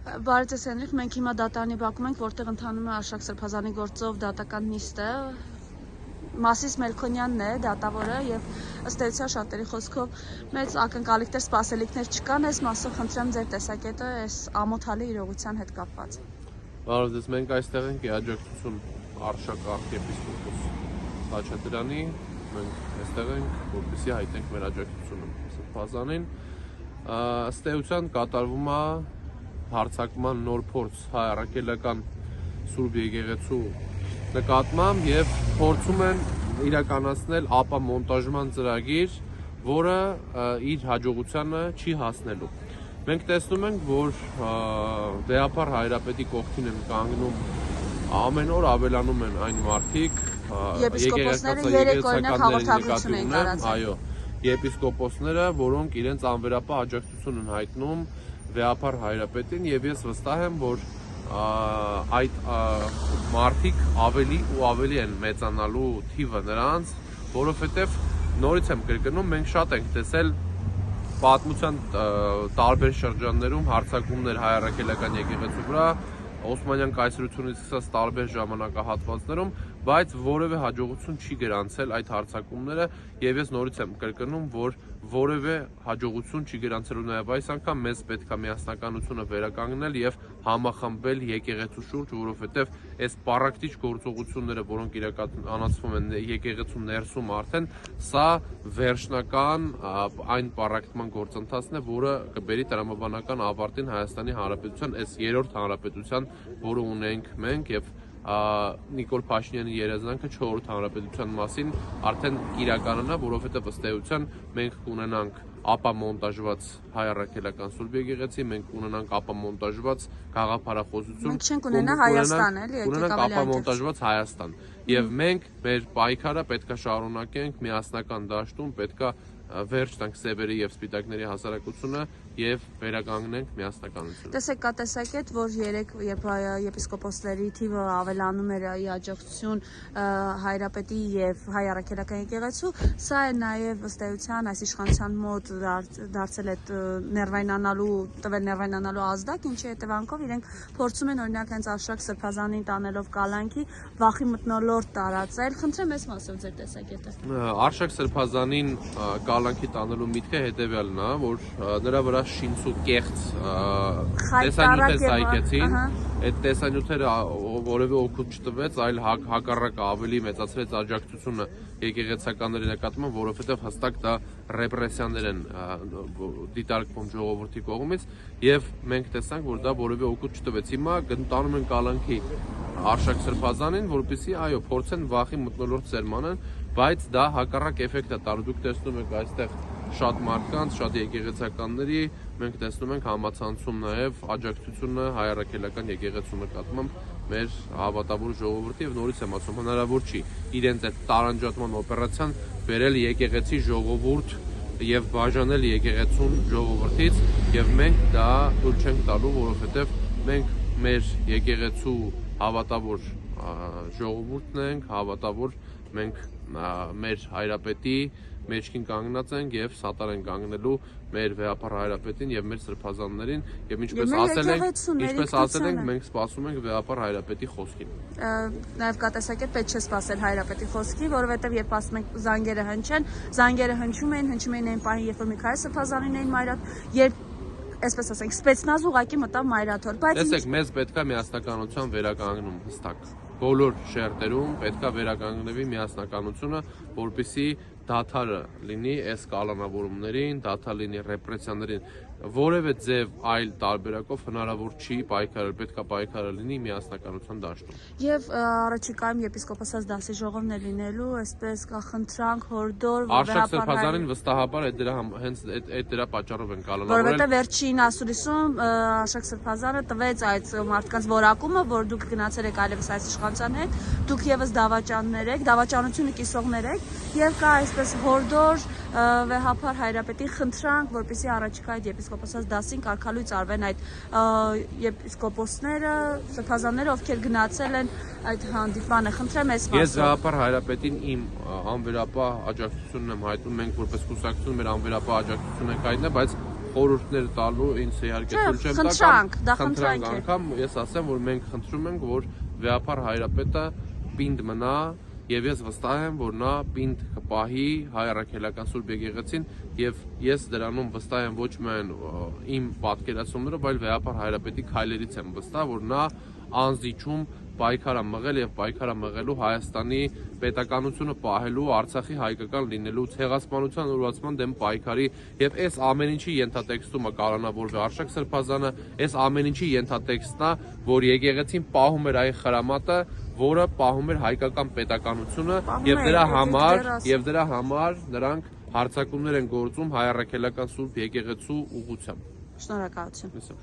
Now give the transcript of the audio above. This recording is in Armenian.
Բարի ձեզ Հենրիկ, մենք հիմա դատարանի բակում ենք, որտեղ ընթանում է Արշակ Սրբազանի գործով դատական նիստը։ Մասիս Մելքոնյանն է դատավորը եւ ըստ էության շատերի խոսքով մեծ ակնկալիքներ, սպասելիքներ չկան, այս մասով խնդրեմ ձեր տեսակետը այս ամոթալի իրողության հետ կապված։ Բարև ձեզ, մենք այստեղ ենք աջակցություն Արշակ arczepiskopos Խաչատրյանի, մենք այստեղ ենք, որպեսզի հայտնենք մեր աջակցությունը Սրբազանին։ Ըստ էության կատարվում է հարցակման նոր փորձ հայ առաքելական Սուրբ Եկեղեցու նկատմամբ եւ փորձում են իրականացնել ապամոնտաժման ծրագիր, որը իր հաջողությանը չի հասնելու։ Մենք տեսնում ենք, որ Վեհապար Հայրապետի կողքին են կանգնում ամեն օր ավելանում են այն մարդիկ, եպիսկոպոսները երեք օրինակ հաղորդագրություն են տարածել։ Այո, եպիսկոպոսները, որոնք իրենց անվերապահ աջակցություն են հայտնում Վեհապար Հայրապետին եւ ես վստահ եմ, որ այդ մարդիկ ավելի ու ավելի են մեծանալու թիվը նրանց, որովհետեւ նորից եմ կրկնում, մենք շատ ենք տեսել պատմության տարբեր շրջաններում հարձակումներ հայ առաքելական եկեղեցու վրա, Օսմանյան կայսրությունից սկսած տարբեր ժամանակահատվածներում, բայց որևէ հաջողություն չի գրանցել այդ հարձակումները եւ ես նորից եմ կրկնում, որ որևէ հաջողություն չի գրանցելու նաեւ այս անգամ մեզ պետք է միասնականությունը վերականգնել եւ համախմբել եկեղեցու շուրջ, որովհետեւ այս պարակտիչ գործողությունները, որոնք իրականացվում են եկեղեցու ներսում արդեն, սա վերջնական այն պարակտման գործընթացն է, որը կբերի տրամաբանական ավարտին Հայաստանի Հանրապետության այս երրորդ հանրապետության, որը ունենք մենք եւ Նիկոլ Փաշինյանի երազանքը 4-րդ հանրապետության մասին արդեն իրականանա, որովհետև ըստ էության մենք կունենանք ապամոնտաժված հայ առաքելական Սուրբ Եկեղեցի, մենք կունենանք ապամոնտաժված գաղափարախոսություն, մենք չենք ունենա Հայաստան, էլի, կունենանք ապամոնտաժված Հայաստան։ Եվ մենք մեր պայքարը պետքա շարունակենք միասնական դաշտում, պետքա վերջ տանք սևերի եւ սպիտակների հասարակությունը եւ վերականգնենք միասնականությունը։ Տեսեք, կա տեսակետ, որ երեք երբ եպիսկոպոսների թիվը ավելանում էր ի աջակցություն Հայրապետի եւ հայ առաքելական եկեղեցու, սա է նաեւ ըստ էության այս իշխանության մոտ դարձել է ներվայնանալու ազդակ, ինչի հետևանքով իրենք փորձում են օրինակ հենց Արշակ Սրբազանին տանելով կալանքի վախի մթնոլորտ տարածել։ Խնդրեմ այս մասով ձեր տեսակետը։ Արշակ Սրբազանին կալանքի տանելու միտքը հետեւյալն է, որ նրա վրա շինցու կեղծ տեսանյութեր սայքեցին, այդ տեսանյութերը որևէ օգուտ չտվեց, այլ հակառակը ավելի մեծացրեց աջակցությունը եկեղեցականների նկատմամբ, որովհետև հստակ դա ռեպրեսիաներ են դիտարկվում ժողովրդի կողմից եւ մենք տեսանք, որ դա որևէ օգուտ չտվեց։ Հիմա տանում են կալանքի Արշակ Սրբազանին, որպեսզի այո, փորձեն վախի մթնոլորտ սերմանեն, բայց դա հակառակ էֆեկտ է տալու։ Դուք տեսնում եք այստեղ շատ մարդկանց, շատ եկեղեցականների, մենք տեսնում ենք համացանցում նաև աջակցությունը հայ առաքելական եկեղեցու նկատմամբ մեր հավատավոր ժողովրդի եւ նորից եմ ասում, հնարավոր չի իրենց այդ տարանջատման օպերացիան բերել եկեղեցի ժողովուրդ եւ բաժանել եկեղեցուն ժողովրդից եւ մենք դա թույլ չենք տալու, որովհետեւ մենք մեր եկեղեցու հավատավոր ժողովուրդն ենք, հավատավոր մենք մեր Հայրապետի մեջքին կանգնած ենք եւ սատար են կանգնելու մեր Վեհապար Հայրապետին եւ մեր սրբազաններին եւ ինչպես ասել ենք, մենք սպասում ենք Վեհապար Հայրապետի խոսքին։ Նաեւ կա տեսակետ պետք չէ սպասել Հայրապետի խոսքի, որովհետեւ երբ ասում ենք զանգերը հնչեն, զանգերը հնչում էին այն պահին, երբ որ Միքայել Սրբազանին էին մայրաթ, երբ այսպես ասենք, սպեցնազ ուղակի մտավ մայրաթոր, բայց տեսեք, մեզ պետքա միասնականության վերականգնում հստակ։ Բոլոր շերտերում պետքա վերականգնվի միասնականությունը, որպեսզի դադարը լինի այս կալանավորումներին, դադար լինի ռեպրեսիաներին, որևէ ձև այլ տարբերակով հնարավոր չի պայքարել, պետքա պայքարը լինի միասնականության դաշտում։ Եվ առաջիկայում եպիսկոպոսաց դասի ժողովն է լինելու, այսպես կա խնդրանք, հորդոր, Արշակ Սրբազանին վստահաբար հենց այդ դրա պատճառով են կալանավորել։ Որովհետև վերջին ասուլիսում Արշակ Սրբազանը տվեց այդ մարդկանց որակումը, որ դուք գնացել եք այլևս այս իշխանության հետ, դուք եւս դավաճաններ եք, դավաճանությունը կիսողներ եք, եւ կա այսպես հորդոր Վեհապար Հայրապետի խնդրանք, որպեսզի առաջիկա այդ եպիսկոպոսաց դասին կարգալույծ արվեն այդ եպիսկոպոսները, սրբազանները, ովքեր գնացել են այդ հանդիպմանը։ Խնդրեմ այս մասով։ Ես Վեհապար Հայրապետին իմ անվերապահ աջակցությունն եմ հայտնում, մենք որպես կուսակցություն մեր անվերապահ աջակցություն ենք հայտնել, բայց խորհուրդներ տալու ինձ իհարկե թույլ չեմ խնդրանք, դա խնդրանք է։ անգամ ես ասեմ, որ մենք խնդրում ենք, որ վեհապար հայրապետը պինդ մնա եւ ես վստահ եմ, որ նա պինդ կպահի հայ առաքելական Սուրբ եկեղեցին եւ ես դրանում վստահ եմ ոչ միայն իմ պատկերացումներով, այլ վեհապար հայրապետի քայլերից եմ վստահ, որ նա անզիջում պայքար է մղել եւ պայքար է մղելու Հայաստանի պետականությունը պահելու, Արցախի հայկական լինելու, ցեղասպանության ուրացման դեմ պայքարի եւ այս ամեն ինչի ենթատեքստում է կանոնավորվի Արշակ Սրբազանը, այս ամեն ինչի ենթատեքստն է, որ եկեղեցին պահում էր այն խրամատը, որը պահում էր հայկական պետականությունը եւ դրա համար նրանք հարձակումներ են գործում հայ առաքելական Սուրբ եկեղեցու ուղղությամբ։ Շնորհակալություն։